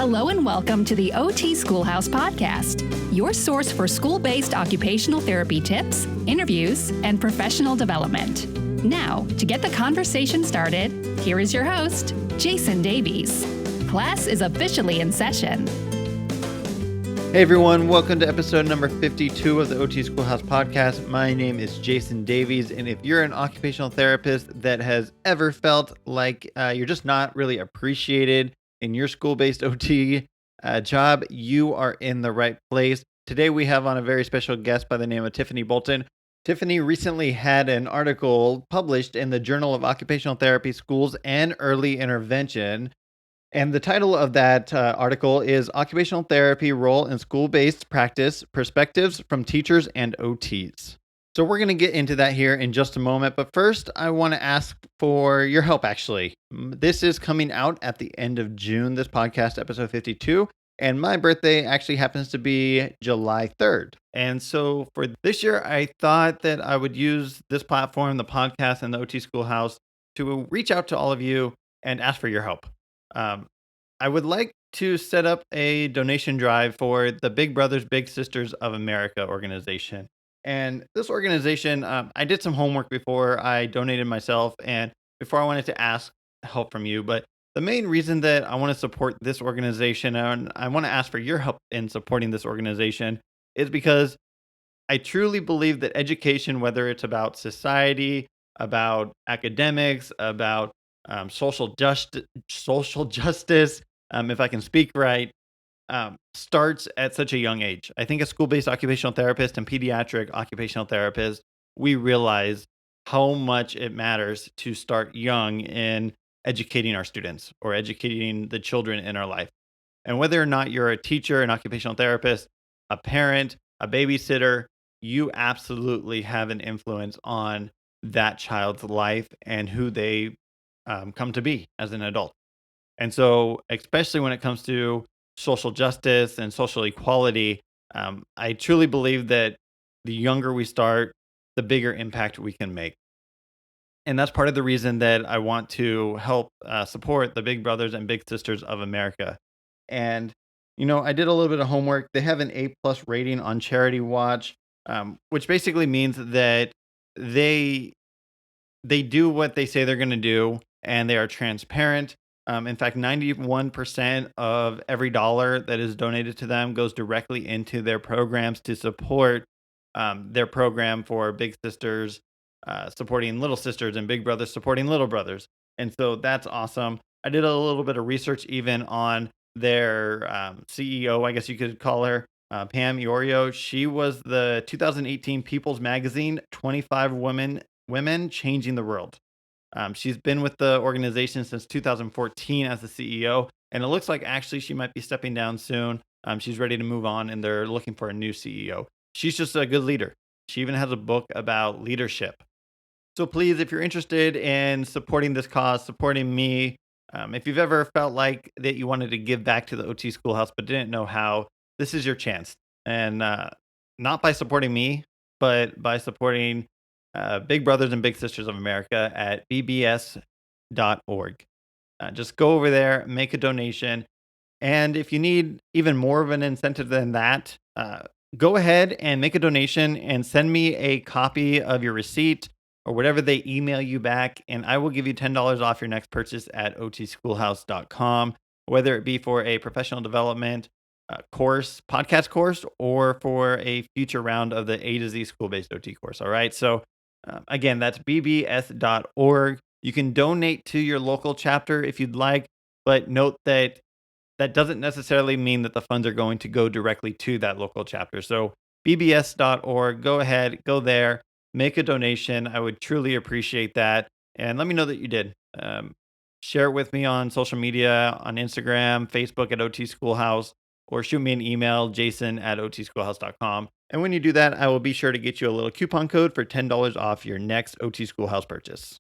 Hello and welcome to the OT Schoolhouse podcast, your source for school-based occupational therapy tips, interviews, and professional development. Now, to get the conversation started, here is your host, Jason Davies. Class is officially in session. Hey everyone, welcome to episode number 52 of the OT Schoolhouse podcast. My name is Jason Davies, and if you're an occupational therapist that has ever felt like you're just not really appreciated in your school-based OT job, you are in the right place. Today we have on a very special guest by the name of Tiffany Bolton. Tiffany recently had an article published in the Journal of Occupational Therapy, Schools, and Early Intervention. And the title of that article is Occupational Therapy Role in School-Based Practice, Perspectives from Teachers and OTs. So we're going to get into that here in just a moment. But first, I want to ask for your help, actually. This is coming out at the end of June, this podcast, episode 52. And my birthday actually happens to be July 3rd. And so for this year, I thought that I would use this platform, the podcast and the OT Schoolhouse, to reach out to all of you and ask for your help. I would like to set up a donation drive for the Big Brothers, Big Sisters of America organization. And this organization, I did some homework before I donated myself and before I wanted to ask help from you. But the main reason that I want to support this organization and I want to ask for your help in supporting this organization is because I truly believe that education, whether it's about society, about academics, about social justice, if I can speak right, starts at such a young age. I think as school-based occupational therapist and pediatric occupational therapist, we realize how much it matters to start young in educating our students or educating the children in our life. And whether or not you're a teacher, an occupational therapist, a parent, a babysitter, you absolutely have an influence on that child's life and who they come to be as an adult. And so, especially when it comes to social justice and social equality, I truly believe that the younger we start, the bigger impact we can make. And that's part of the reason that I want to help support the Big Brothers and Big Sisters of America. And, I did a little bit of homework. They have an A+ rating on Charity Watch, which basically means that they do what they say they're going to do, and they are transparent. In fact, 91% of every dollar that is donated to them goes directly into their programs to support their program for Big Sisters, supporting little sisters, and Big Brothers supporting little brothers. And so that's awesome. I did a little bit of research even on their CEO, I guess you could call her, Pam Iorio. She was the 2018 People's Magazine 25 Women Changing the World. She's been with the organization since 2014 as the CEO, and it looks like actually she might be stepping down soon. She's ready to move on, and they're looking for a new CEO. She's just a good leader. She even has a book about leadership. So please, if you're interested in supporting this cause, supporting me, if you've ever felt like that you wanted to give back to the OT Schoolhouse but didn't know how, this is your chance. And not by supporting me, but by supporting Big Brothers and Big Sisters of America at bbs.org. Just go over there, make a donation. And if you need even more of an incentive than that, go ahead and make a donation and send me a copy of your receipt or whatever they email you back. And I will give you $10 off your next purchase at otschoolhouse.com, whether it be for a professional development course, podcast course, or for a future round of the A to Z school-based OT course. All right. So again, that's bbs.org. You can donate to your local chapter if you'd like, but note that that doesn't necessarily mean that the funds are going to go directly to that local chapter. So bbs.org, go ahead, go there, make a donation. I would truly appreciate that. And let me know that you did. Share it with me on social media, on Instagram, Facebook at OT Schoolhouse, or shoot me an email, jason@otschoolhouse.com. And when you do that, I will be sure to get you a little coupon code for $10 off your next OT Schoolhouse purchase.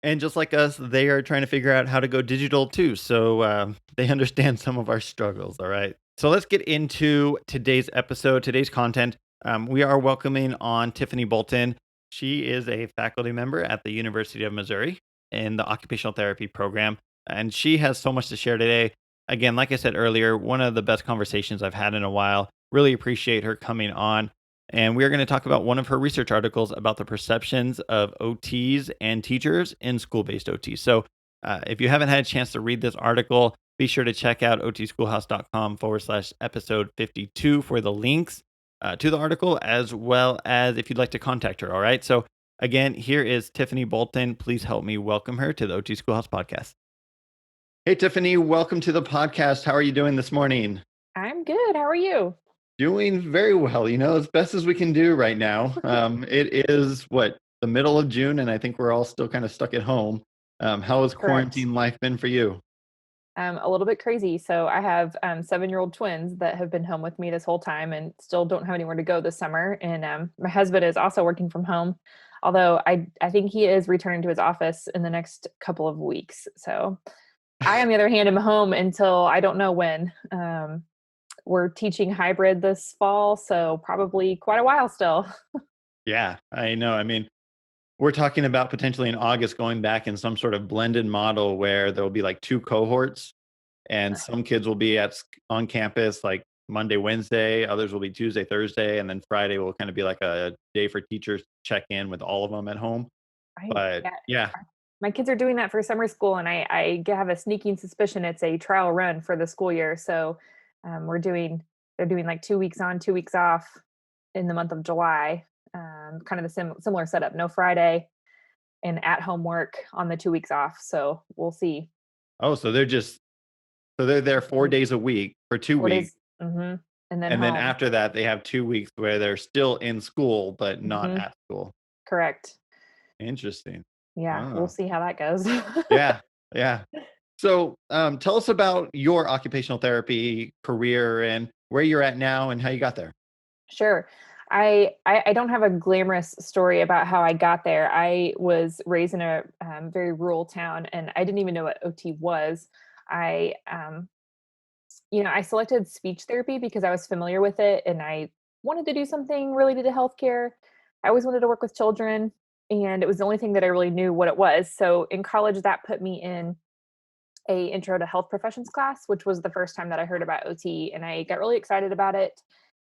And just like us, they are trying to figure out how to go digital too. So they understand some of our struggles. All right. So let's get into today's episode, today's content. We are welcoming on Tiffany Bolton. She is a faculty member at the University of Missouri in the Occupational Therapy program. And she has so much to share today. again, like I said earlier, one of the best conversations I've had in a while. Really appreciate her coming on. And we're going to talk about one of her research articles about the perceptions of OTs and teachers in school based OT. So if you haven't had a chance to read this article, be sure to check out otschoolhouse.com/episode 52 for the links to the article, as well as if you'd like to contact her. All right. So again, here is Tiffany Bolton. Please help me welcome her to the OT Schoolhouse podcast. Hey, Tiffany, welcome to the podcast. How are you doing this morning? I'm good. How are you? Doing very well, as best as we can do right now. It is the middle of June, and I think we're all still kind of stuck at home. How has Correct. quarantine life been for you? A little bit crazy. So I have 7-year-old twins that have been home with me this whole time and still don't have anywhere to go this summer. And my husband is also working from home, although I think he is returning to his office in the next couple of weeks. So I, on the other hand, am home until I don't know when. We're teaching hybrid this fall, so probably quite a while still. Yeah, I know. I mean, we're talking about potentially in August going back in some sort of blended model where there'll be like two cohorts, and some kids will be on campus like Monday, Wednesday, others will be Tuesday, Thursday, and then Friday will kind of be like a day for teachers to check in with all of them at home. But Yeah, yeah. my kids are doing that for summer school, and I have a sneaking suspicion it's a trial run for the school year. So they're doing like 2 weeks on, 2 weeks off in the month of July. Kind of the similar setup, no Friday and at home work on the 2 weeks off. So we'll see. Oh, so they're there 4 days a week for 2 weeks. 4 days, and then And then home. after that, they have 2 weeks where they're still in school, but not hmm at school. Correct. Interesting. Yeah, we'll Oh, see how that goes. yeah. Yeah. So tell us about your occupational therapy career and where you're at now and how you got there. Sure. I don't have a glamorous story about how I got there. I was raised in a very rural town, and I didn't even know what OT was. I I selected speech therapy because I was familiar with it, and I wanted to do something related to healthcare. I always wanted to work with children, and it was the only thing that I really knew what it was. So in college, that put me in a intro to health professions class, which was the first time that I heard about OT, and I got really excited about it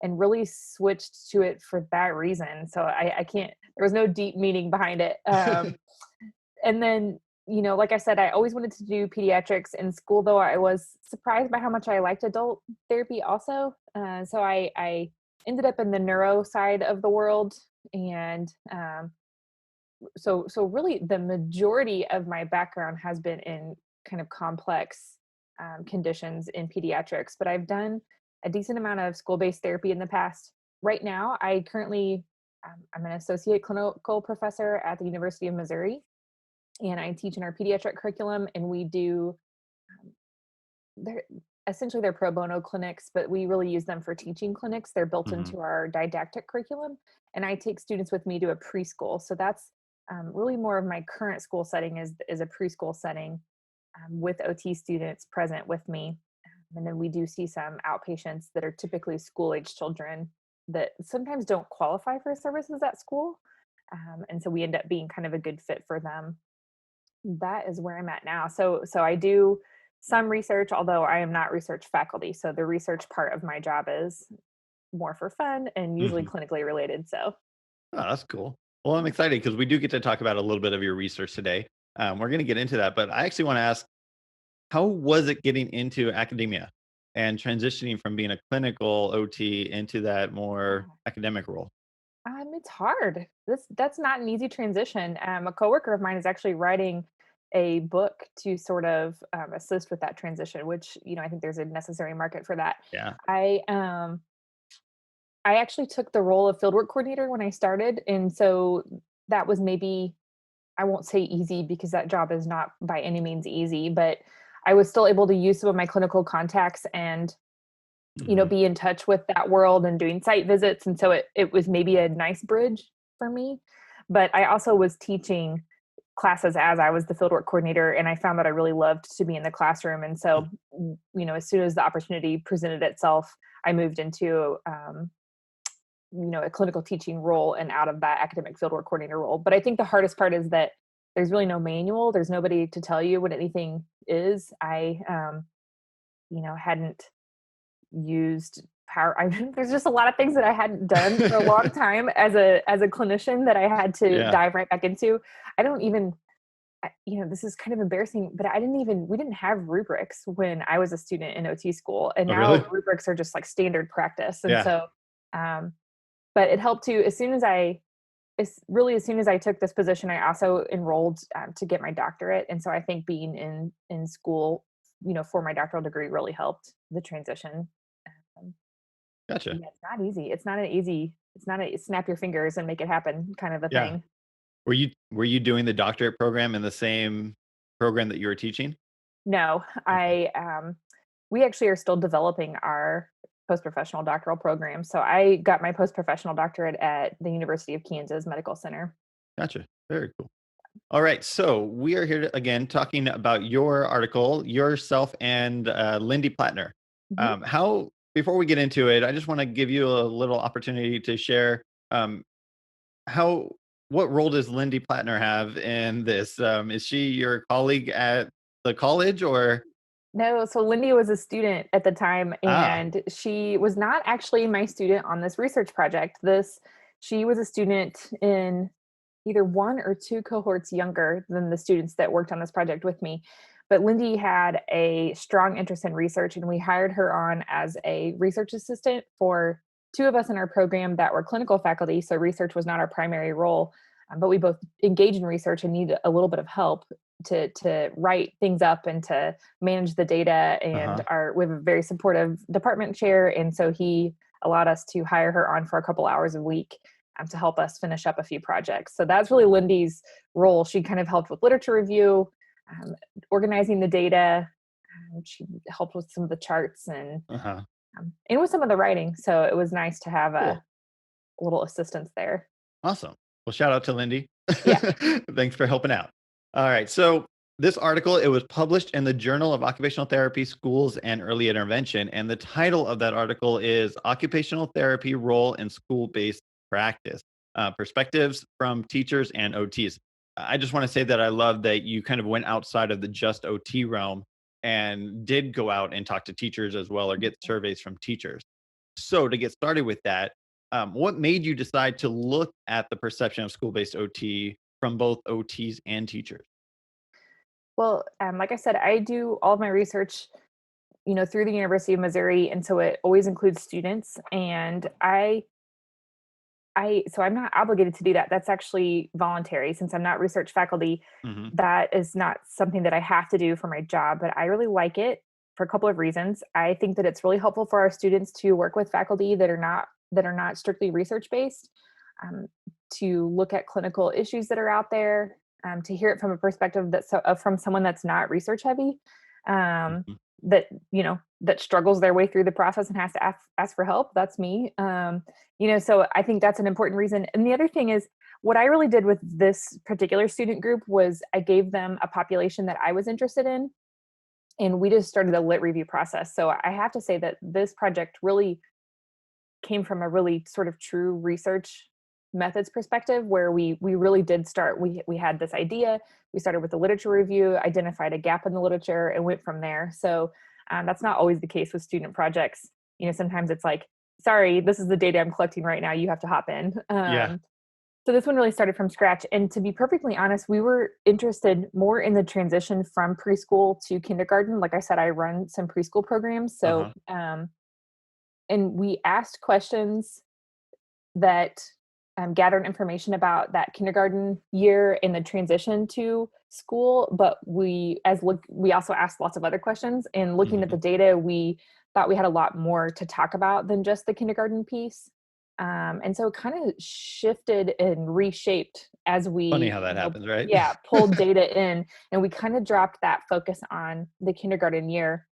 and really switched to it for that reason. So I can't, there was no deep meaning behind it. And then, like I said, I always wanted to do pediatrics in school, though I was surprised by how much I liked adult therapy also. So I ended up in the neuro side of the world. And so really the majority of my background has been in kind of complex conditions in pediatrics, but I've done a decent amount of school-based therapy in the past. Right now, I'm an associate clinical professor at the University of Missouri, and I teach in our pediatric curriculum, and we do um, they're they're pro bono clinics, but we really use them for teaching clinics. They're built Mhm. into our didactic curriculum, and I take students with me to a preschool. So that's really more of my current school setting is a preschool setting with OT students present with me. And then we do see some outpatients that are typically school age children that sometimes don't qualify for services at school. And so we end up being kind of a good fit for them. That is where I'm at now. So I do some research, although I am not research faculty. So the research part of my job is more for fun and usually Mhm. clinically related. So Oh, that's cool. Well, I'm excited because we do get to talk about a little bit of your research today. We're going to get into that, but I actually want to ask, how was it getting into academia and transitioning from being a clinical OT into that more academic role? it's hard. That's not an easy transition. A coworker of mine is actually writing a book to sort of assist with that transition, which I think there's a necessary market for that. Yeah. I um, I actually took the role of fieldwork coordinator when I started, and so that was maybe, I won't say easy because that job is not by any means easy, but I was still able to use some of my clinical contacts and Mhm. be in touch with that world and doing site visits. And so it was maybe a nice bridge for me. But I also was teaching classes as I was the fieldwork coordinator, and I found that I really loved to be in the classroom. And so, as soon as the opportunity presented itself, I moved into a clinical teaching role and out of that academic fieldwork coordinator role. But I think the hardest part is that there's really no manual. There's nobody to tell you what anything is. hadn't used power. There's just a lot of things that I hadn't done for a long time as a clinician that I had to Yeah. dive right back into. I don't even, this is kind of embarrassing, but we didn't have rubrics when I was a student in OT school, and Oh, now really? rubrics are just like standard practice. And Yeah. so, um, but it helped to, as soon as I took this position, I also enrolled to get my doctorate. And so I think being in school, for my doctoral degree really helped the transition. Um, Gotcha. yeah, it's not easy. It's not a snap your fingers and make it happen kind of a Yeah. thing. Were you doing the doctorate program in the same program that you were teaching? No, Okay. we actually are still developing our post-professional doctoral program. So I got my post-professional doctorate at the University of Kansas Medical Center. Gotcha. Very cool. All right. So we are here again talking about your article, yourself and Lindy Plattner. Mhm. How, before we get into it, I just want to give you a little opportunity to share um, how, what role does Lindy Plattner have in this? Is she your colleague at the college or? No, so Lindy was a student at the time, Ah, and she was not actually my student on this research project. She was a student in either one or two cohorts younger than the students that worked on this project with me. But Lindy had a strong interest in research, and we hired her on as a research assistant for two of us in our program that were clinical faculty. So research was not our primary role, but we both engage in research and need a little bit of help to write things up and to manage the data. And uh-huh. we have a very supportive department chair, and so he allowed us to hire her on for a couple hours a week to help us finish up a few projects. So that's really Lindy's role. She kind of helped with literature review, um, organizing the data. She helped with some of the charts Uh-huh. and with some of the writing. So it was nice to have Cool. a little assistance there. Awesome. Well, shout out to Lindy. Yeah. Thanks for helping out. All right. So this article, it was published in the Journal of Occupational Therapy, Schools and Early Intervention. And the title of that article is Occupational Therapy Role in School-Based Practice, Perspectives from Teachers and OTs. I just want to say that I love that you kind of went outside of the just OT realm and did go out and talk to teachers as well, or get surveys from teachers. So to get started with that, what made you decide to look at the perception of school-based OT from both OTs and teachers? Well, like I said, I do all of my research, through the University of Missouri, and so it always includes students. And so I'm not obligated to do that. That's actually voluntary since I'm not research faculty. Hmm. That is not something that I have to do for my job, but I really like it for a couple of reasons. I think that it's really helpful for our students to work with faculty that are not strictly research based, um, to look at clinical issues that are out there, to hear it from a perspective from someone that's not research heavy, um, Hmm. that struggles their way through the process and has to ask for help. That's me. So I think that's an important reason. And the other thing is, what I really did with this particular student group was I gave them a population that I was interested in, and we just started a lit review process. So I have to say that this project really came from a really sort of true research methods perspective, where we really did start. We had this idea. We started with the literature review, identified a gap in the literature, and went from there. So that's not always the case with student projects. Sometimes it's like, sorry, this is the data I'm collecting right now. You have to hop in. Yeah. So this one really started from scratch. And to be perfectly honest, we were interested more in the transition from preschool to kindergarten. Like I said, I run some preschool programs. So, Uh-huh. and we asked questions that gathered information about that kindergarten year and the transition to school. But we also asked lots of other questions. And looking at Hmm. the data, we thought we had a lot more to talk about than just the kindergarten piece. And so it kind of shifted and reshaped as Funny we, how that happens, right? yeah, pulled data in, and we kind of dropped that focus on the kindergarten year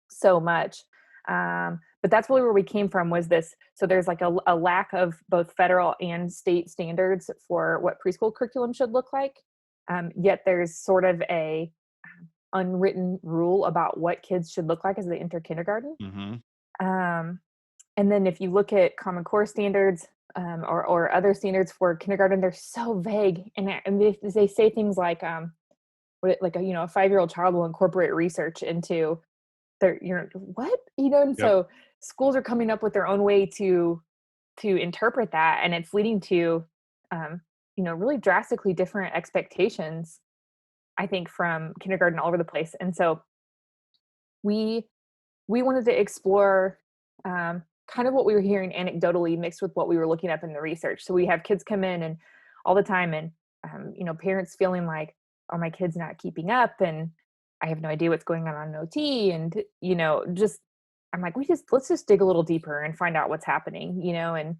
so much. But that's really where we came from, was this. So there's like a lack of both federal and state standards for what preschool curriculum should look like. Yet there's sort of a unwritten rule about what kids should look like as they enter kindergarten. Hmm. Um, and then if you look at Common Core standards, or other standards for kindergarten, they're so vague, and they say things like, like a 5-year-old child will incorporate research into you're what? And Yep. so schools are coming up with their own way to interpret that, and it's leading to, um, really drastically different expectations, I think, from kindergarten all over the place. And so we we wanted to explore, kind of what we were hearing anecdotally mixed with what we were looking up in the research. So we have kids come in and all the time, and parents feeling like, oh, my kid's not keeping up, and I have no idea what's going on OT, and just I'm like, let's just dig a little deeper and find out what's happening, and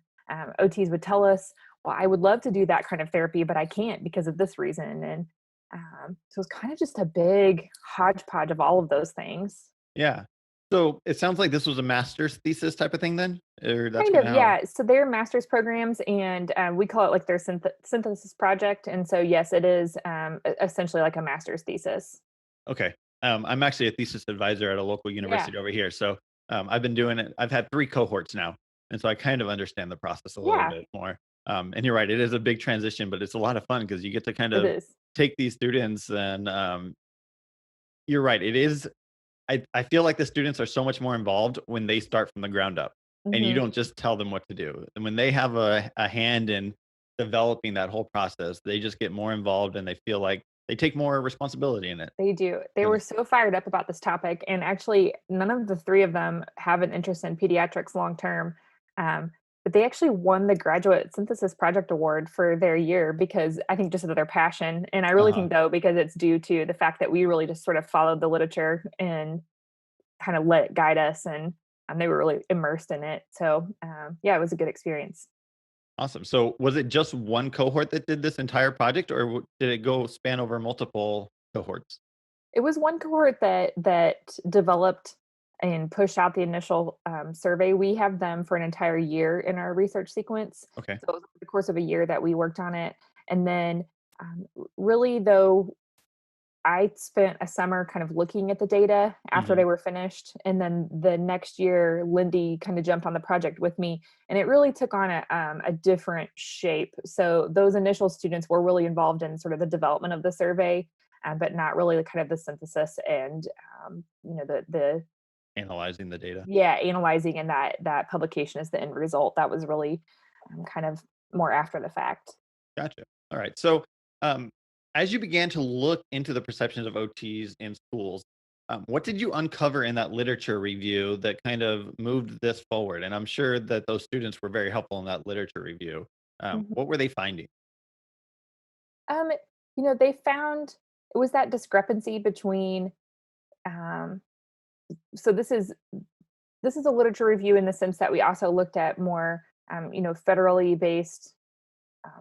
OTs would tell us, well, I would love to do that kind of therapy, but I can't because of this reason. And so it's kind of just a big hodgepodge of all of those things. Yeah. So it sounds like this was a master's thesis type of thing then, or that's Kind kind of, of how. yeah. So they're master's programs, and we call it like their synthesis project. And so, yes, it is essentially like a master's thesis. Okay. I'm actually a thesis advisor at a local Yeah, university over here. So I've been doing it. I've had 3 cohorts now. And so I kind of understand the process a little yeah, bit more. And you're right. It is a big transition, but it's a lot of fun because you get to kind it of is. take these students and you're right. It is. I feel like the students are so much more involved when they start from the ground up and you Hmm. don't just tell them what to do. And when they have a hand in developing that whole process, they just get more involved and they feel like they take more responsibility in it. They do. They And were so fired up about this topic, and actually, none of the three of them have an interest in pediatrics long term. But they actually won the Graduate Synthesis Project Award for their year because I think just of their passion. And I really uh-huh. think, though, because it's due to the fact that we really just sort of followed the literature and kind of let it guide us, and they were really immersed in it. So, yeah, it was a good experience. Awesome. So was it just one cohort that did this entire project or did it go span over multiple cohorts? It was one cohort that developed and pushed out the initial, survey. We have them for an entire year in our research sequence. Okay. So it was over the course of a year that we worked on it. And then, really, though, I spent a summer kind of looking at the data after Hmm. they were finished, and then the next year, Lindy kind of jumped on the project with me, and it really took on a different shape. So those initial students were really involved in sort of the development of the survey, but not really the kind of the synthesis and the Analyzing the data. yeah, analyzing, and that publication is the end result. That was really kind of more after the fact. Gotcha. All right. So, um, as you began to look into the perceptions of OTs in schools, what did you uncover in that literature review that kind of moved this forward? And I'm sure that those students were very helpful in that literature review. Mhm. What were they finding? Um, they found it was that discrepancy between um, so this is a literature review in the sense that we also looked at more federally based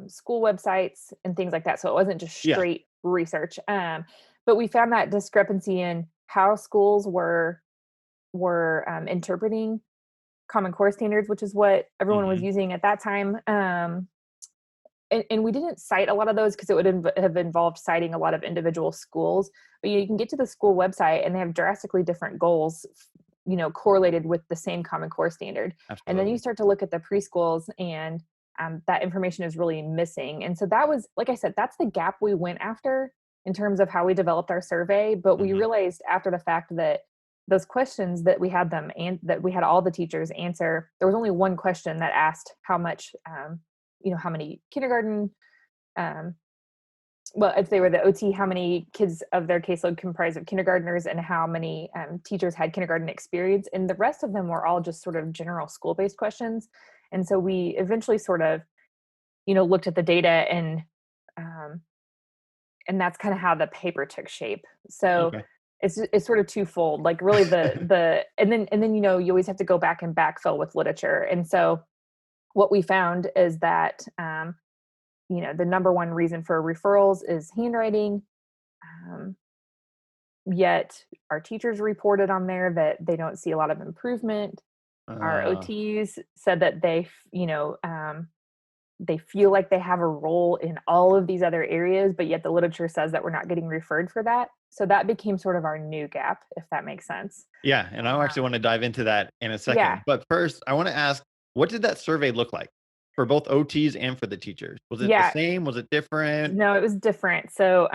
school websites and things like that. So it wasn't just Yeah. straight research. But we found that discrepancy in how schools were interpreting Common Core standards, which is what everyone was Hmm. using at that time. And we didn't cite a lot of those because it would have involved citing a lot of individual schools. But you can get to the school website and they have drastically different goals, correlated with the same Common Core standard. And then you Absolutely. start to look at the preschools, and that information is really missing. And so that was, like I said, that's the gap we went after in terms of how we developed our survey. But we Hmm. realized after the fact that those questions that we had them and that we had all the teachers answer, there was only one question that asked how much, how many kindergarten, um, well, if they were the OT, how many kids of their caseload comprised of kindergartners and how many teachers had kindergarten experience. And the rest of them were all just sort of general school based questions. And so we eventually sort of, looked at the data, um, and that's kind of how the paper took shape. So Okay. it's sort of twofold, like really and then you always have to go back and backfill with literature. And so what we found is that the number one reason for referrals is handwriting. Um, Yet our teachers reported on there that they don't see a lot of improvement. Our uh, OTs said that they feel like they have a role in all of these other areas, but yet the literature says that we're not getting referred for that. So that became sort of our new gap, if that makes sense. yeah. And I actually Um, want to dive into that in a yeah, second. But first, I want to ask, what did that survey look like for both OTs and for the teachers? Was it the yeah. same? Was it different? No, it was different. So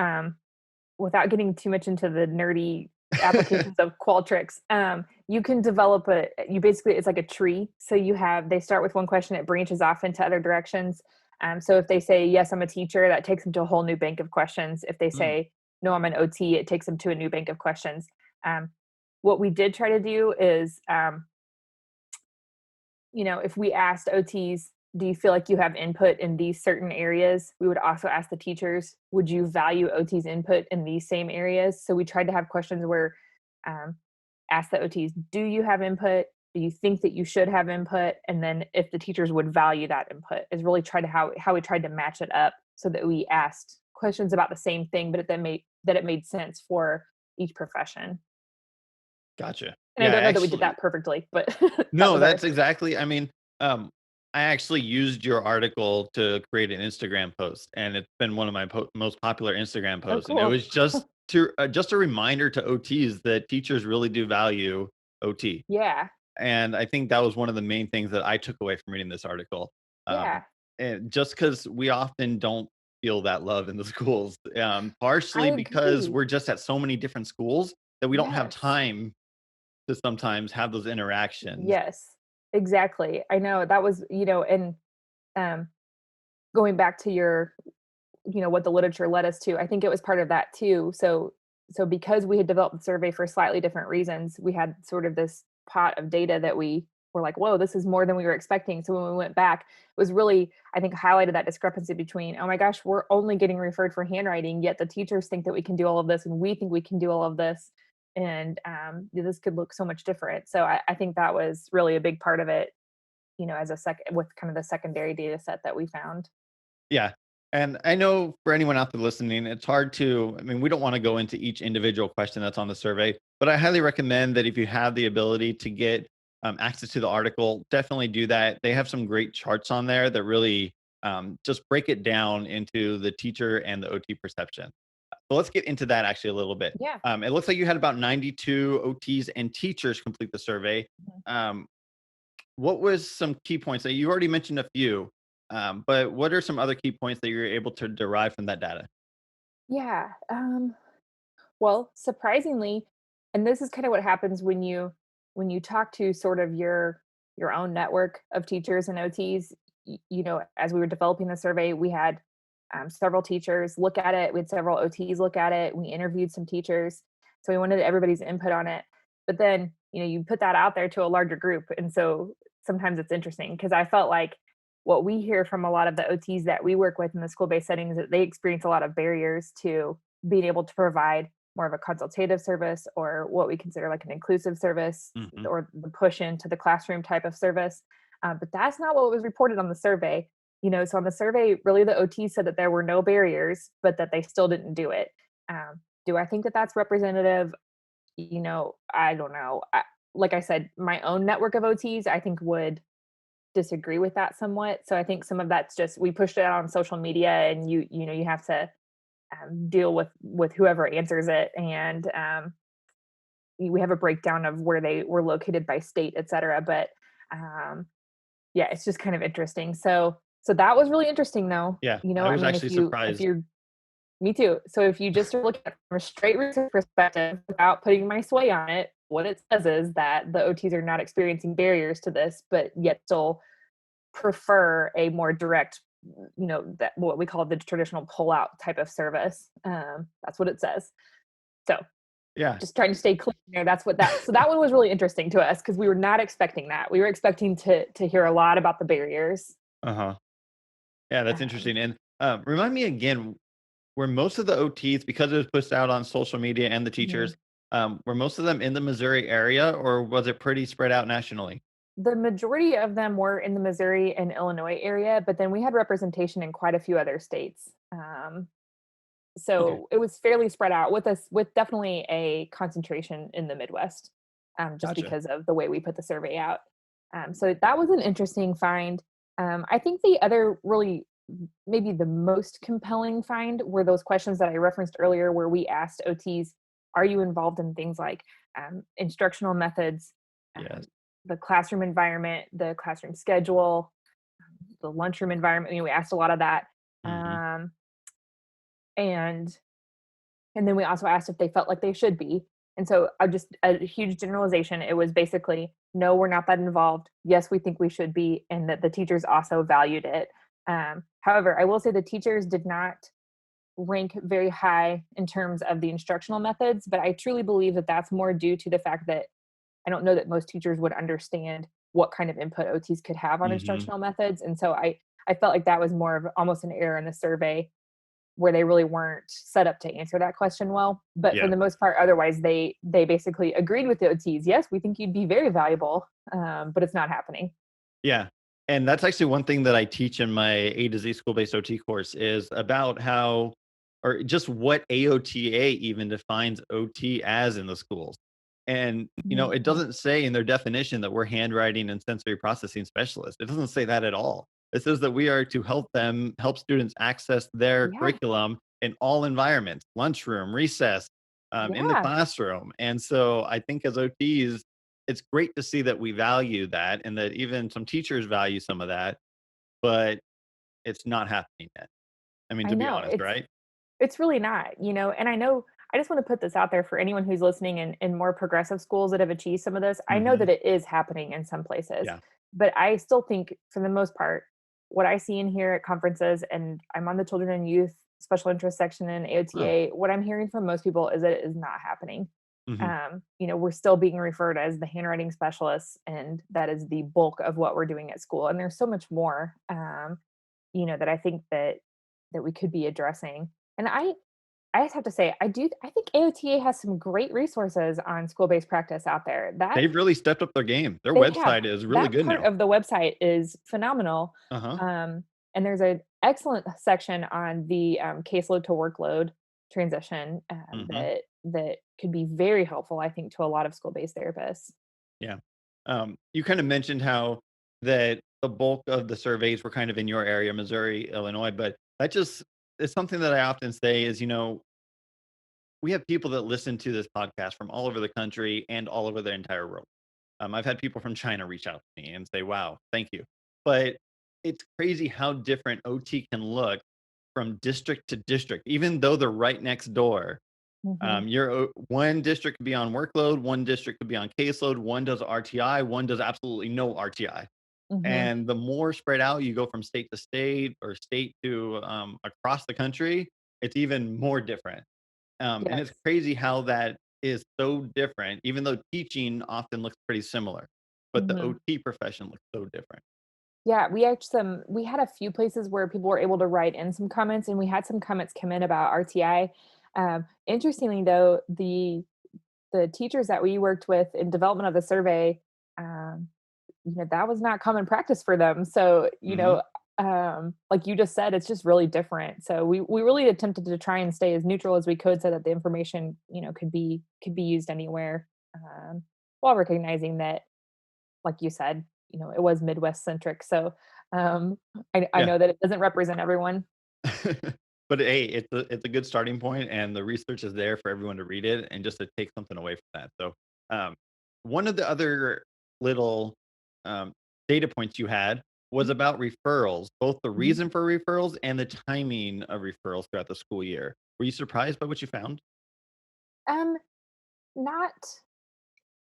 without getting too much into the nerdy applications of Qualtrics. You can develop it's like a tree. So they start with one question, it branches off into other directions. So if they say, yes, I'm a teacher, that takes them to a whole new bank of questions. If they Mm, say, no, I'm an OT, it takes them to a new bank of questions. What we did try to do is, if we asked OTs, do you feel like you have input in these certain areas? We would also ask the teachers, would you value OT's input in these same areas? So we tried to have questions where um, ask the OTs, do you have input? Do you think that you should have input? And then if the teachers would value that input is really how we tried to match it up so that we asked questions about the same thing, but it made sense for each profession. gotcha. And I Yeah, don't know that we did actually, that perfectly, but that no, was our that's exactly. I mean, I actually used your article to create an Instagram post, and it's been one of my most popular Instagram oh, posts. And it cool. was just a reminder to OTs that teachers really do value OT. Yeah. And I think that was one of the main things that I took away from reading this article. Um, Yeah. and just because we often don't feel that love in the schools, I partially because agree. we're just at so many different schools that we don't have Yes. time to sometimes have those interactions. Yes. Exactly. I know that was, and um going back to what the literature led us to, I think it was part of that too. So because we had developed the survey for slightly different reasons, we had sort of this pot of data that we were like, whoa, this is more than we were expecting. So when we went back, it was really, I think, highlighted that discrepancy between, oh my gosh, we're only getting referred for handwriting, yet the teachers think that we can do all of this and we think we can do all of this. And this could look so much different. So I think that was really a big part of it, as a second with kind of the secondary data set that we found. Yeah. And I know for anyone out there listening, it's hard to, I mean, we don't want to go into each individual question that's on the survey, but I highly recommend that if you have the ability to get access to the article, definitely do that. They have some great charts on there that really just break it down into the teacher and the OT perception. So let's get into that actually a little bit. Yeah. It looks like you had about 92 OTs and teachers complete the survey. Mhm. Um, what was some key points that you already mentioned a few, but what are some other key points that you're able to derive from that data? Yeah. Well, surprisingly, and this is kind of what happens when you talk to sort of your own network of teachers and OTs. As we were developing the survey, we had several teachers look at it. We had several OTs look at it. We interviewed some teachers, so we wanted everybody's input on it. But then, you put that out there to a larger group, and so sometimes it's interesting because I felt like what we hear from a lot of the OTs that we work with in the school-based settings that they experience a lot of barriers to being able to provide more of a consultative service or what we consider like an inclusive service Hmm. or the push into the classroom type of service. But that's not what was reported on the survey. So on the survey, really the OT said that there were no barriers, but that they still didn't do it. Do I think that that's representative? I don't know. Like I said, my own network of OTs, I think would disagree with that somewhat. So I think some of that's just we pushed it out on social media, and you have to deal with whoever answers it, and we have a breakdown of where they were located by state, et cetera. But um, yeah, it's just kind of interesting. So that was really interesting, though. Yeah, I I was mean, actually if surprised. you're me too. So if you just look at it from a straight research perspective without putting my sway on it, what it says is that the OTs are not experiencing barriers to this, but yet still prefer a more direct, that what we call the traditional pull-out type of service. That's what it says. So Yeah. just trying to stay clear there. So that one was really interesting to us because we were not expecting that. We were expecting to hear a lot about the barriers. Uh huh. Yeah, that's Um, interesting. And remind me again, were most of the OTs, because it was pushed out on social media and the mhm. teachers, were most of them in the Missouri area, or was it pretty spread out nationally? The majority of them were in the Missouri and Illinois area, but then we had representation in quite a few other states. Okay, So it was fairly spread out with definitely a concentration in the Midwest, just gotcha. because of the way we put the survey out. So that was an interesting find. I think the other really maybe the most compelling find were those questions that I referenced earlier, where we asked OTs, "Are you involved in things like instructional methods, um, Yes. the classroom environment, the classroom schedule, the lunchroom environment?" We asked a lot of that. Hmm. Um, and and then we also asked if they felt like they should be. And so just a huge generalization. It was basically, no, we're not that involved. Yes, we think we should be, and that the teachers also valued it. However, I will say the teachers did not rank very high in terms of the instructional methods, but I truly believe that that's more due to the fact that I don't know that most teachers would understand what kind of input OTs could have on Hmm. instructional methods. And so I felt like that was more of almost an error in the survey where they really weren't set up to answer that question well. But for Yeah. the most part, otherwise they basically agreed with the OTs. Yes, we think you'd be very valuable, but it's not happening. Yeah. And that's actually one thing that I teach in my A to Z school-based OT course is about how, or just what AOTA even defines OT as in the schools. And, Mhm. it doesn't say in their definition that we're handwriting and sensory processing specialists. It doesn't say that at all. It says that we are to help students access their Yeah, curriculum in all environments, lunchroom, recess, in the yeah, classroom. And so I think as OTs, it's great to see that we value that and that even some teachers value some of that, but it's not happening yet. I mean, I to be know. honest, right? It's really not, and I know I just want to put this out there for anyone who's listening in more progressive schools that have achieved some of this. I know Mhm. that it is happening in some places, Yeah. but I still think for the most part, what I see and hear at conferences, and I'm on the children and youth special interest section in Oh. AOTA, what I'm hearing from most people is that it is not happening. Mhm. We're still being referred as the handwriting specialists, and that is the bulk of what we're doing at school. And there's so much more, that I think that we could be addressing. And I just have to say, I think AOTA has some great resources on school-based practice out there. That They've really stepped up their game. Their they have. website is really That good part now. of the website is phenomenal. Uh-huh. And there's an excellent section on the caseload to workload transition Mhm. that could be very helpful, I think, to a lot of school-based therapists. Yeah. You kind of mentioned how that the bulk of the surveys were kind of in your area, Missouri, Illinois, but that just is something that I often say is, we have people that listen to this podcast from all over the country and all over the entire world. I've had people from China reach out to me and say, "Wow, thank you." But it's crazy how different OT can look from district to district, even though they're right next door. Hmm. One district could be on workload, one district could be on caseload, one does RTI, one does absolutely no RTI. Hmm. And the more spread out you go from state to state or state to across the country, it's even more different. And it's Yes. crazy how that is so different, even though teaching often looks pretty similar, but the Hmm. OT profession looks so different. Yeah, we had a few places where people were able to write in some comments, and we had some comments come in about RTI. Interestingly, though, the teachers that we worked with in development of the survey, um, that was not common practice for them. So, Hmm. like you just said, it's just really different. So we really attempted to try and stay as neutral as we could so that the information, could be used anywhere, while recognizing that, like you said, it was Midwest centric. So I Yeah. know that it doesn't represent everyone. But hey, it's a good starting point, and the research is there for everyone to read it and just to take something away from that. So, um, one of the other little um, data points you had was about referrals, both the Mhm. reason for referrals and the timing of referrals throughout the school year. Were you surprised by what you found? Um, not,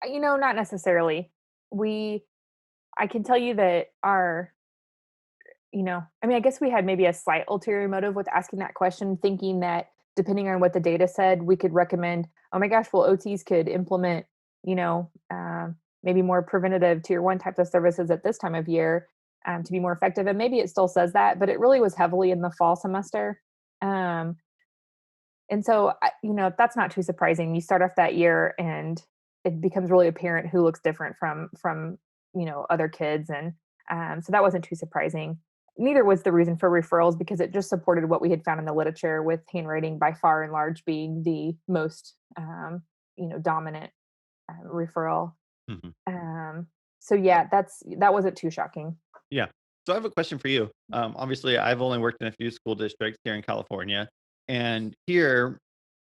not necessarily. We, I can tell you that I mean, I guess we had maybe a slight ulterior motive with asking that question, thinking that depending on what the data said, we could recommend, oh my gosh, well, OTs could implement, maybe more preventative tier one types of services at this time of year, to be more effective. And maybe it still says that, but it really was heavily in the fall semester. Um, and so, that's not too surprising. You start off that year and it becomes really apparent who looks different from other kids, and so that wasn't too surprising. Neither was the reason for referrals because it just supported what we had found in the literature, with handwriting by far and large being the most dominant referral. Mhm. Um, so yeah, that wasn't too shocking. Yeah. So I have a question for you. Obviously, I've only worked in a few school districts here in California, and here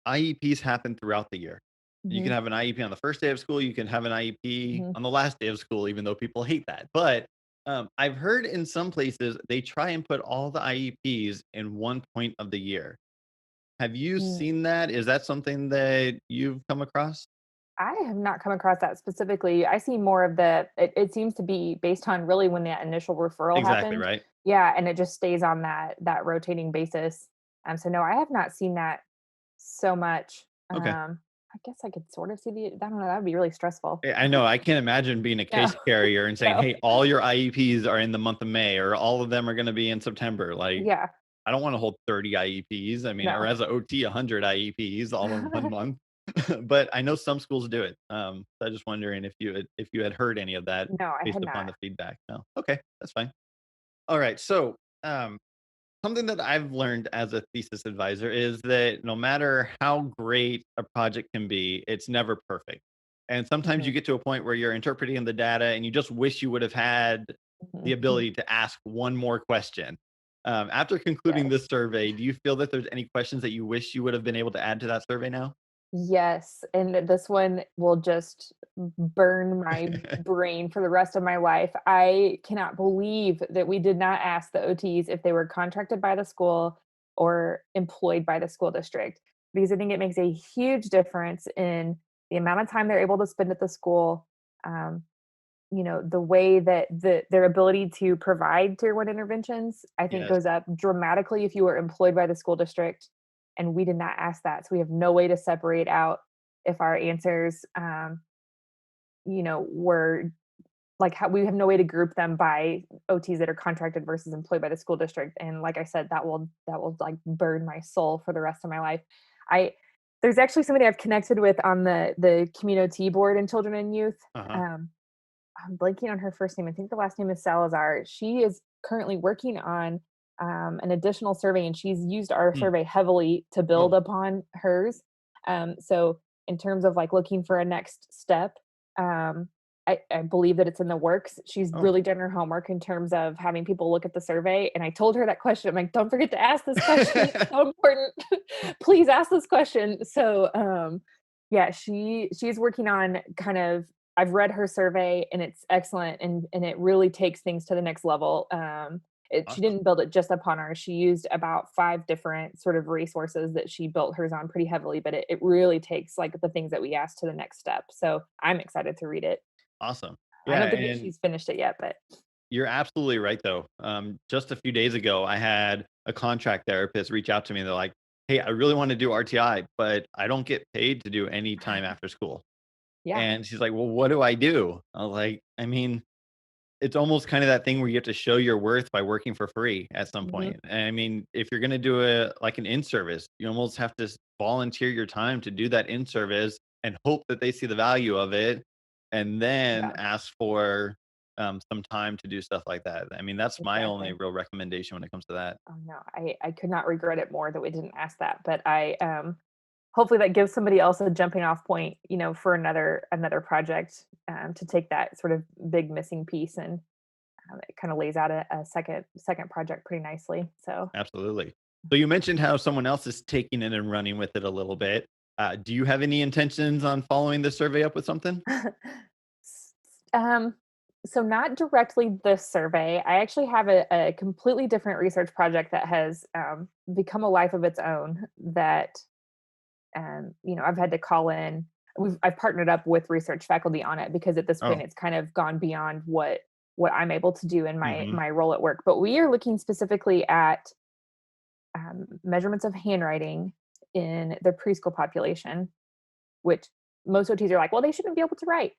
IEPs happen throughout the year. You can Hmm. have an IEP on the first day of school. You can have an IEP Hmm. on the last day of school, even though people hate that. But I've heard in some places they try and put all the IEPs in one point of the year. Have you seen that? Is that something that you've come across? I have not come across that specifically. I see more of it seems to be based on really when that initial referral Exactly, happened. right? Yeah, and it just stays on that rotating basis. So no, I have not seen that so much. Okay. I guess I could sort of see I don't know, that would be really stressful. I know, I can't imagine being a No. case carrier and saying, No. "Hey, all your IEPs are in the month of May, or all of them are gonna be in September." Like, Yeah. I don't wanna hold 30 IEPs. I mean, or No. as a OT, 100 IEPs all in 1 month. But I know some schools do it. So I'm just wondering if you had heard any of that No, I based had upon not. the feedback. No. Okay, that's fine. Alright, so, um something that I've learned as a thesis advisor is that no matter how great a project can be, it's never perfect. And sometimes you Mhm. get to a point where you're interpreting the data and you just wish you would have had the Mhm. ability to ask one more question. After concluding Yes. this survey, do you feel that there's any questions that you wish you would have been able to add to that survey now? Yes, and this one will just burn my brain for the rest of my life. I cannot believe that we did not ask the OTs if they were contracted by the school or employed by the school district, because I think it makes a huge difference in the amount of time they're able to spend at the school, um, the way that their ability to provide tier one interventions, I think Yes. goes up dramatically if you were employed by the school district. And we did not ask that. So we have no way to separate out if our answers, were like how we have no way to group them by OTs that are contracted versus employed by the school district. And like I said, that will like burn my soul for the rest of my life. I There's actually somebody I've connected with on the community board in children and youth. Uh-huh. Um, I'm blanking on her first name. I think the last name is Salazar. She is currently working on an additional survey, and she's used our Hmm. survey heavily to build Oh, upon hers. So, in terms of like looking for a next step, um, I believe that it's in the works. She's oh. really done her homework in terms of having people look at the survey. And I told her that question. I'm like, don't forget to ask this question. It's so important. Please ask this question. So, yeah, she's working on kind of I've read her survey and it's excellent and it really takes things to the next level. She Awesome. didn't build it just upon ours. She used about 5 different sort of resources that she built hers on pretty heavily, but it really takes like the things that we asked to the next step. So I'm excited to read it. Awesome. I Yeah, don't think that and she's finished it yet, but you're absolutely right, though. Just a few days ago, I had a contract therapist reach out to me. They're like, "Hey, I really want to do RTI, but I don't get paid to do any time after school." yeah. And she's like, "Well, what do I do?" I was like, "I mean, it's almost kind of that thing where you have to show your worth by working for free at some Mhm. point. And I mean, if you're going to do like an in service, you almost have to volunteer your time to do that in service and hope that they see the value of it, and then Yeah, ask for some time to do stuff like that. I mean, that's my only exactly. real recommendation when it comes to that. Oh no, I could not regret it more that we didn't ask that, but hopefully that gives somebody else a jumping off point, for another project, to take that sort of big missing piece and it kind of lays out a second project pretty nicely. So, Absolutely. So you mentioned how someone else is taking it and running with it a little bit. Do you have any intentions on following the survey up with something? S- um, so not directly this survey. I actually have a completely different research project that has become a life of its own. That I've had to call in. I've partnered up with research faculty on it because at this point Oh, it's kind of gone beyond what I'm able to do in my hmm, my role at work. But we are looking specifically at measurements of handwriting in the preschool population, which most OTs are like, well, they shouldn't be able to write.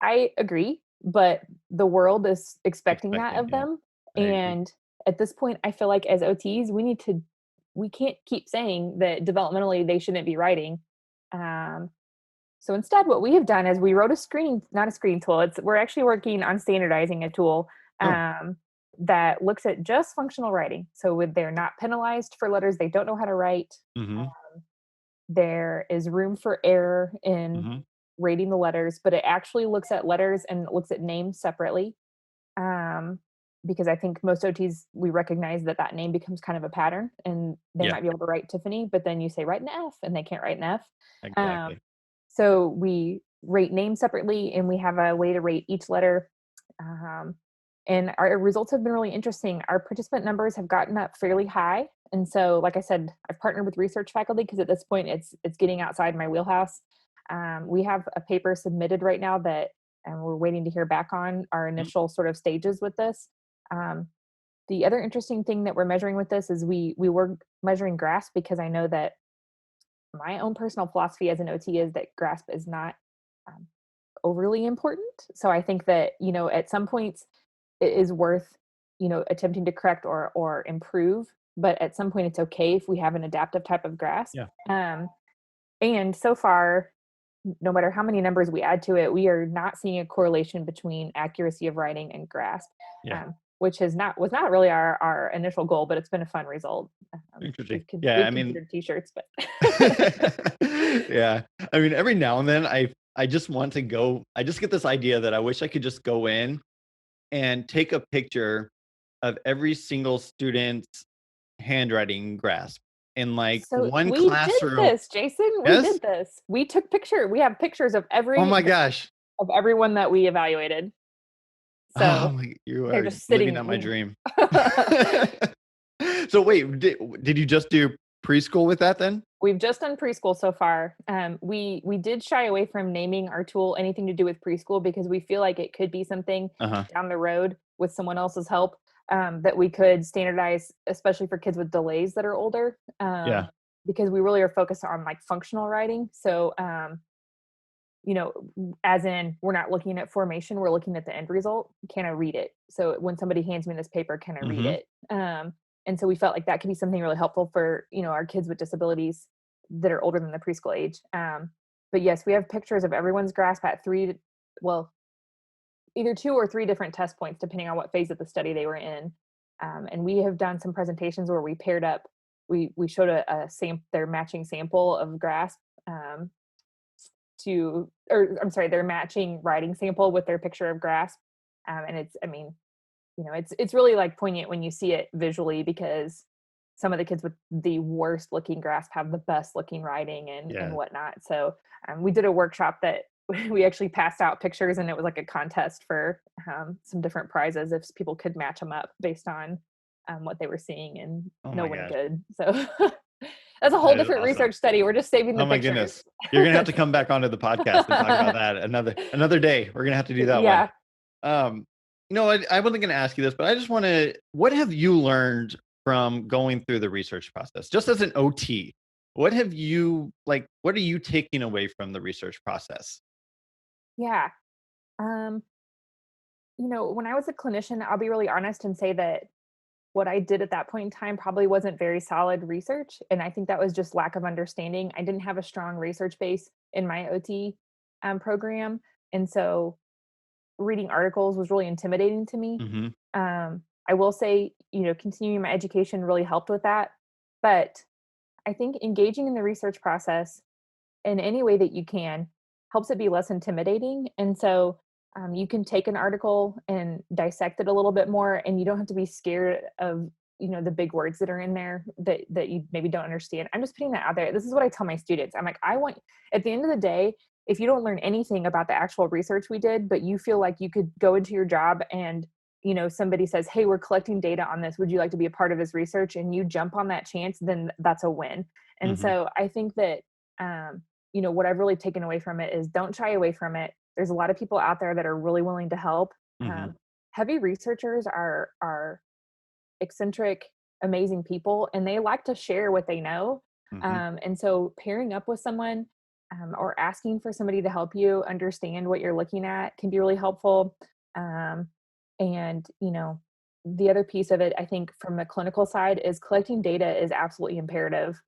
I agree, but the world is expecting that expecting. of Yeah, them. I agree. And at this point, I feel like as OTs, we can't keep saying that developmentally they shouldn't be writing. Um, so instead, what we have done is we wrote not a screening tool. We're actually working on standardizing a tool Oh, um, that looks at just functional writing. So they're not penalized for letters they don't know how to write. hmm, There is room for error in hmm, rating the letters, but it actually looks at letters and looks at names separately. Um, because I think most OTs, we recognize that name becomes kind of a pattern and they yeah, might be able to write Tiffany, but then you say write an F and they can't write an F. Um, exactly. so we rate names separately and we have a way to rate each letter. Um, and our results have been really interesting. Our participant numbers have gotten up fairly high. And so, like I said, I've partnered with research faculty because at this point it's getting outside my wheelhouse. We have a paper submitted right now that we're waiting to hear back on our Mm, initial sort of stages with this. Um, the other interesting thing that we're measuring with this is we were measuring grasp because I know that my own personal philosophy as an OT is that grasp is not um, overly important. So I think that, at some points it is worth, attempting to correct or improve, but at some point it's okay if we have an adaptive type of grasp. yeah. Um, and so far, no matter how many numbers we add to it, we are not seeing a correlation between accuracy of writing and grasp, Yeah. which was not really our initial goal, but it's been a fun result. Interesting. We've Yeah. I mean, considered t-shirts, but yeah. I mean, every now and then I just want to go, I just get this idea that I wish I could just go in and take a picture of every single student's handwriting grasp in like so one we did classroom. this, Jason. We Yes? did this. We have pictures of Oh my gosh. everyone that we evaluated. Oh So my, you they're are just living sitting, out my dream. So wait, did you just do preschool with that then? We've just done preschool so far. We did shy away from naming our tool anything to do with preschool because we feel like it could be something Uh-huh. down the road with someone else's help, that we could standardize, especially for kids with delays that are older. Yeah. Because we really are focused on like functional writing. So, as in we're not looking at formation, we're looking at the end result. Can I read it? So when somebody hands me this paper, can I read Mhm. it? And so we felt like that could be something really helpful for, our kids with disabilities that are older than the preschool age. But yes, we have pictures of everyone's grasp at well, either 2 or 3 different test points, depending on what phase of the study they were in. And we have done some presentations where we paired up, we showed their matching sample of grasp, or I'm sorry, their matching writing sample with their picture of grasp. And I mean, it's really like poignant when you see it visually because some of the kids with the worst looking grasp have the best looking writing and Yeah. whatnot. So we did a workshop that we actually passed out pictures and it was like a contest for some different prizes if people could match them up based on what they were seeing, and Oh no my one gosh. could. So that's a whole That is different awesome. research study. We're just saving the Oh my pictures. goodness. You're gonna have to come back onto the podcast and talk about that another day. We're gonna have to do that one. Yeah. Um, I wasn't gonna ask you this, but I just wanna what have you learned from going through the research process? Just as an OT, what are you taking away from the research process? Yeah. Um, when I was a clinician, I'll be really honest and say that what I did at that point in time probably wasn't very solid research. And I think that was just lack of understanding. I didn't have a strong research base in my OT program. And so reading articles was really intimidating to me. Mhm. I will say, continuing my education really helped with that. But I think engaging in the research process in any way that you can helps it be less intimidating. And so you can take an article and dissect it a little bit more, and you don't have to be scared of the big words that are in there that you maybe don't understand. I'm just putting that out there. This is what I tell my students. I'm like, I want, at the end of the day, if you don't learn anything about the actual research we did, but you feel like you could go into your job and somebody says, hey, we're collecting data on this, would you like to be a part of this research, and you jump on that chance, then that's a win. And Mhm. so I think that what I've really taken away from it is don't shy away from it. There's a lot of people out there that are really willing to help. Mhm. Heavy researchers are eccentric, amazing people, and they like to share what they know. Mhm. And so pairing up with someone, or asking for somebody to help you understand what you're looking at can be really helpful. Um, and the other piece of it, I think, from the clinical side, is collecting data is absolutely imperative,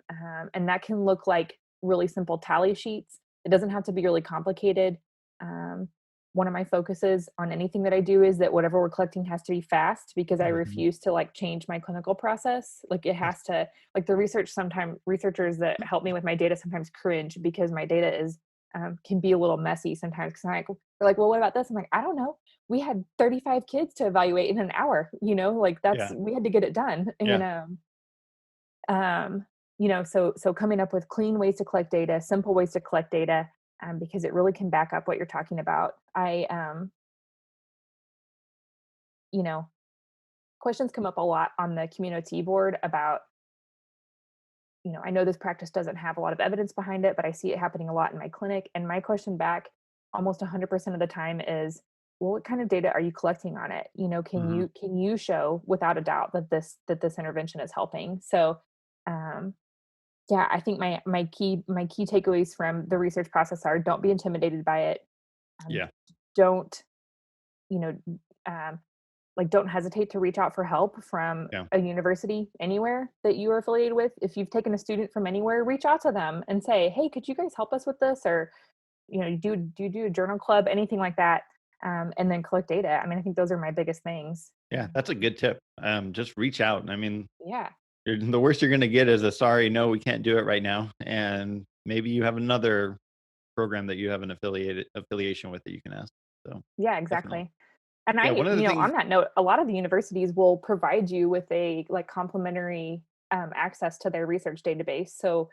and that can look like really simple tally sheets. It doesn't have to be really complicated. Um, One of my focuses on anything that I do is that whatever we're collecting has to be fast, because I Mhm. refuse to like change my clinical process. Like it has to, like the research, sometimes researchers that help me with my data sometimes cringe because my data is can be a little messy sometimes. Cause they're like, well, what about this? I'm like, I don't know. We had 35 kids to evaluate in an hour, like Yeah. we had to get it done. Yeah. Um, so coming up with clean ways to collect data, simple ways to collect data, because it really can back up what you're talking about. You know, Questions come up a lot on the community board about, I know this practice doesn't have a lot of evidence behind it, but I see it happening a lot in my clinic. And my question back almost 100% of the time is, well, what kind of data are you collecting on it? Can Hmm. you show without a doubt that this intervention is helping? So, um, yeah, I think my key takeaways from the research process are: don't be intimidated by it. Um, Yeah. don't you know um, like, don't hesitate to reach out for help from Yeah. a university anywhere that you are affiliated with. If you've taken a student from anywhere, reach out to them and say, hey, could you guys help us with this? Or do you do a journal club, anything like that? And then collect data. I mean, I think those are my biggest things. Yeah. That's a good tip. Just reach out. I mean, Yeah. the worst you're going to get is a sorry, no, we can't do it right now. And maybe you have another program that you have an affiliation with that you can ask. So Yeah, definitely. exactly. And Yeah. I, One of the on things, that note, a lot of the universities will provide you with a like complimentary access to their research database. So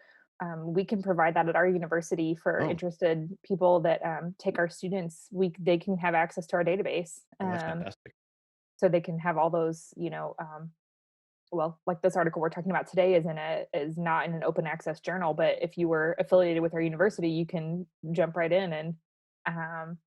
we can provide that at our university for oh, interested people that take our students. They can have access to our database, well, that's fantastic. so they can have all those. Well, like this article we're talking about today is not in an open access journal, but if you were affiliated with our university, you can jump right in and um,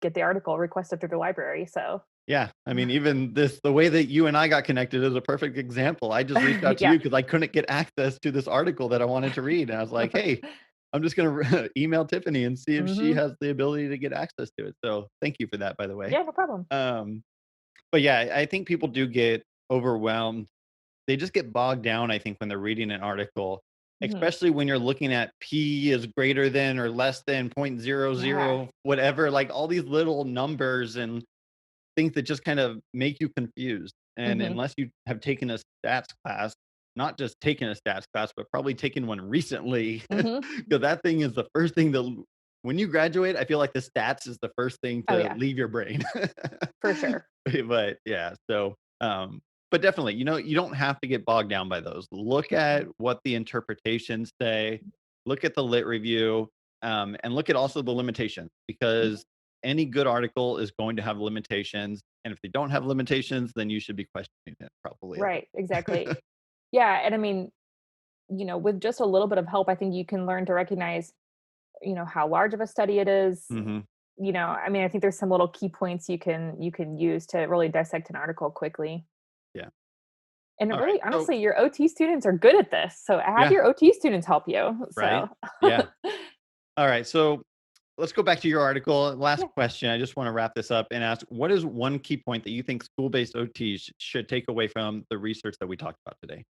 get the article requested through the library. So Yeah. I mean, even the way that you and I got connected is a perfect example. I just reached out to yeah. you because I couldn't get access to this article that I wanted to read. And I was like, hey, I'm just going to email Tiffany and see if she hmm has the ability to get access to it. So thank you for that, by the way. Yeah, no problem. Um, but yeah, I think people do get overwhelmed. They just get bogged down, I think, when they're reading an article, hmm especially when you're looking at P is greater than or less than point zero Yeah. zero, whatever, like all these little numbers and things that just kind of make you confused. And hmm unless you have taken a stats class, not just taken a stats class, but probably taken one recently, hmm because that thing is the first thing that when you graduate, I feel like the stats is the first thing Oh to yeah, leave your brain. for sure. But yeah, so but definitely, you don't have to get bogged down by those. Look at what the interpretations say, look at the lit review, and look at also the limitations because Mhm. any good article is going to have limitations. And if they don't have limitations, then you should be questioning it probably a Right. Exactly. lot. Yeah, and I mean, with just a little bit of help, I think you can learn to recognize, how large of a study it is. Hmm. I mean, I think there's some little key points you can use to really dissect an article quickly. Yeah. And All right. really, So, honestly, your OT students are good at this. So have yeah. your OT students help you. Right. So Yeah. All right. So let's go back to your article. Last yeah. question. I just want to wrap this up and ask what is one key point that you think school based OTs should take away from the research that we talked about today?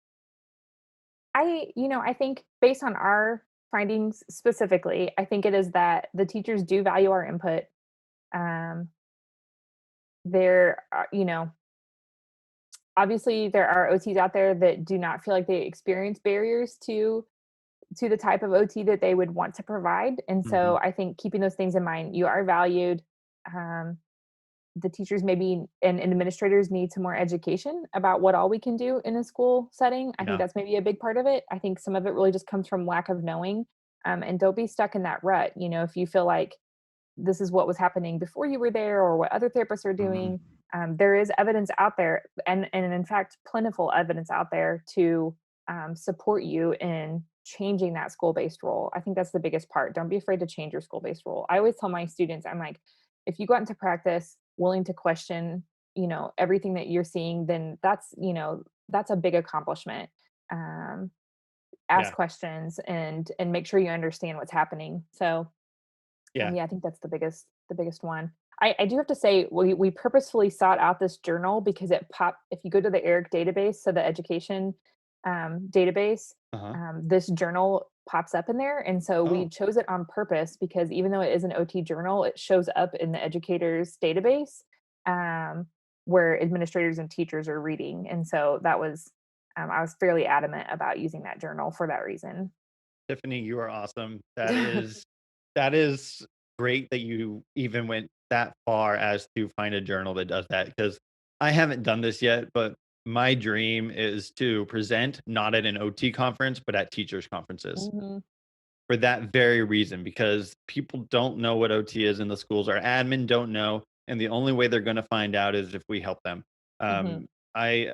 I think based on our findings specifically, I think it is that the teachers do value our input. Um, there are, obviously there are OTs out there that do not feel like they experience barriers to the type of OT that they would want to provide. And Hmm. so I think keeping those things in mind, you are valued. Um, the teachers maybe and administrators need some more education about what all we can do in a school setting. I think Yeah. that's maybe a big part of it. I think some of it really just comes from lack of knowing. And don't be stuck in that rut. If you feel like this is what was happening before you were there or what other therapists are Hmm. doing, there is evidence out there, and in fact, plentiful evidence out there to support you in changing that school-based role. I think that's the biggest part. Don't be afraid to change your school-based role. I always tell my students, I'm like, if you go out into practice willing to question, everything that you're seeing, then that's a big accomplishment. Um, Ask Yeah. questions and make sure you understand what's happening. So Yeah. yeah, I think that's the biggest one. I do have to say we purposefully sought out this journal because if you go to the ERIC database, so the education database, Uh-huh. this journal pops up in there. And so we Oh, chose it on purpose because even though it is an OT journal, it shows up in the educators database, um, where administrators and teachers are reading. And so I was fairly adamant about using that journal for that reason. Tiffany, you are awesome. That is great that you even went that far as to find a journal that does that because I haven't done this yet, but my dream is to present not at an OT conference, but at teachers' conferences Mhm, for that very reason, because people don't know what OT is in the schools. Our admin don't know. And the only way they're going to find out is if we help them. mhm. I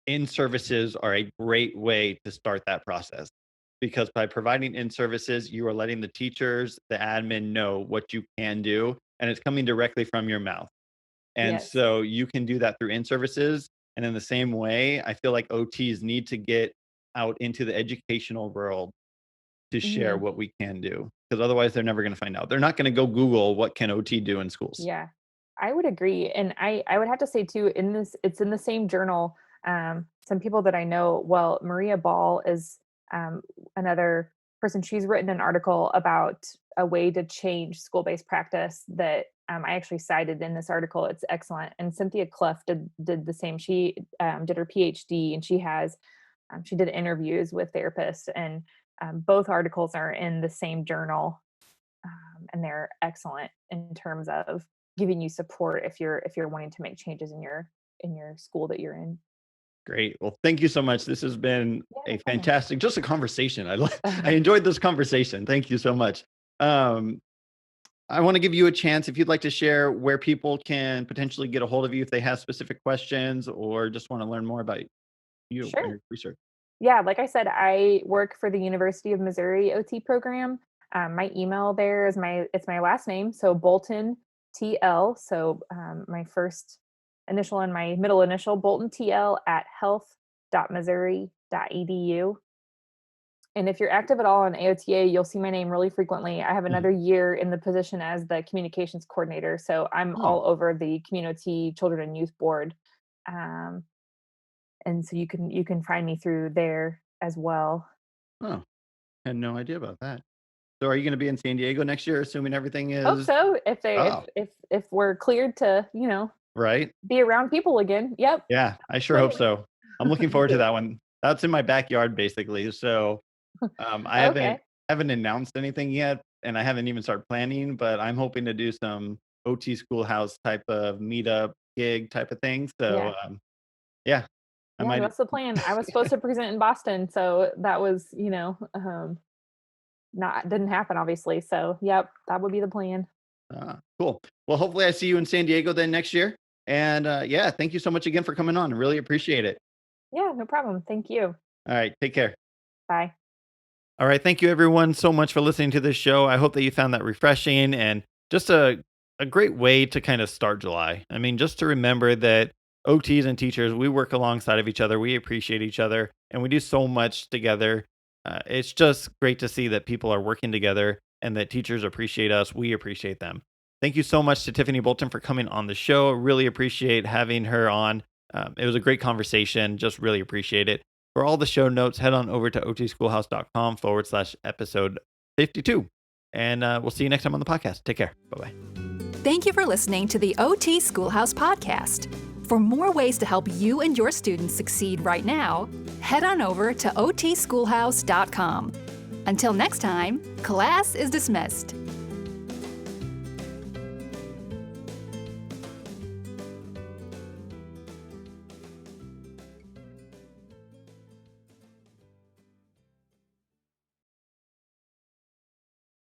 in services are a great way to start that process. because by providing in services, you are letting the teachers, the admin know what you can do, and it's coming directly from your mouth. And Yes. so you can do that through in services. And in the same way, I feel like OTs need to get out into the educational world to share Mhm. what we can do, because otherwise they're never going to find out. They're not going to go Google what can OT do in schools. Yeah, I would agree, and I would have to say too, in this it's in the same journal. Some people that I know, well, Maria Ball is another person. She's written an article about a way to change school-based practice that I actually cited in this article. It's excellent. And Cynthia Clough did the same. She did her PhD, and she did interviews with therapists, and both articles are in the same journal, and they're excellent in terms of giving you support if you're wanting to make changes in your school that you're in. Great. Well, thank you so much. This has been Yeah, no a problem. fantastic, just a conversation. I enjoyed this conversation. Thank you so much. Um, I want to give you a chance if you'd like to share where people can potentially get a hold of you if they have specific questions or just want to learn more about you and Sure. your research. Yeah, like I said, I work for the University of Missouri OT program. My email there is it's my last name, so Bolton TL. So my first initial and my middle initial, Bolton TL at health.missouri.edu. And if you're active at all on AOTA, you'll see my name really frequently. I have Mhm. another year in the position as the communications coordinator, so I'm Oh, all over the Community Children and Youth Board. Um, and so you can find me through there as well. oh, had no idea about that. So are you going to be in San Diego next year, assuming everything Hope is, so. If they oh, if we're cleared to, right? be around people again. Yep. Yeah, I sure hope Absolutely. so. I'm looking Me forward to too. that one. That's in my backyard, basically. So I Okay. haven't announced anything yet, and I haven't even started planning. But I'm hoping to do some OT schoolhouse type of meetup gig type of thing. So Yeah. yeah, I Yeah, might. that's the plan. I was supposed to present in Boston, so that was, not didn't happen obviously. So, yep, that would be the plan. Cool. Well, hopefully I see you in San Diego then next year. And yeah, thank you so much again for coming on. Really appreciate it. Yeah, no problem. Thank you. All right, take care. Bye. All right. Thank you, everyone, so much for listening to this show. I hope that you found that refreshing and just a great way to kind of start July. I mean, just to remember that OTs and teachers, we work alongside of each other. We appreciate each other and we do so much together. It's just great to see that people are working together and that teachers appreciate us. We appreciate them. Thank you so much to Tiffany Bolton for coming on the show. Really appreciate having her on. It was a great conversation. Just really appreciate it. For all the show notes, head on over to otschoolhouse.com/episode 52. And we'll see you next time on the podcast. Take care. Bye bye. Thank you for listening to the OT Schoolhouse podcast. For more ways to help you and your students succeed right now, head on over to otschoolhouse.com. Until next time, class is dismissed.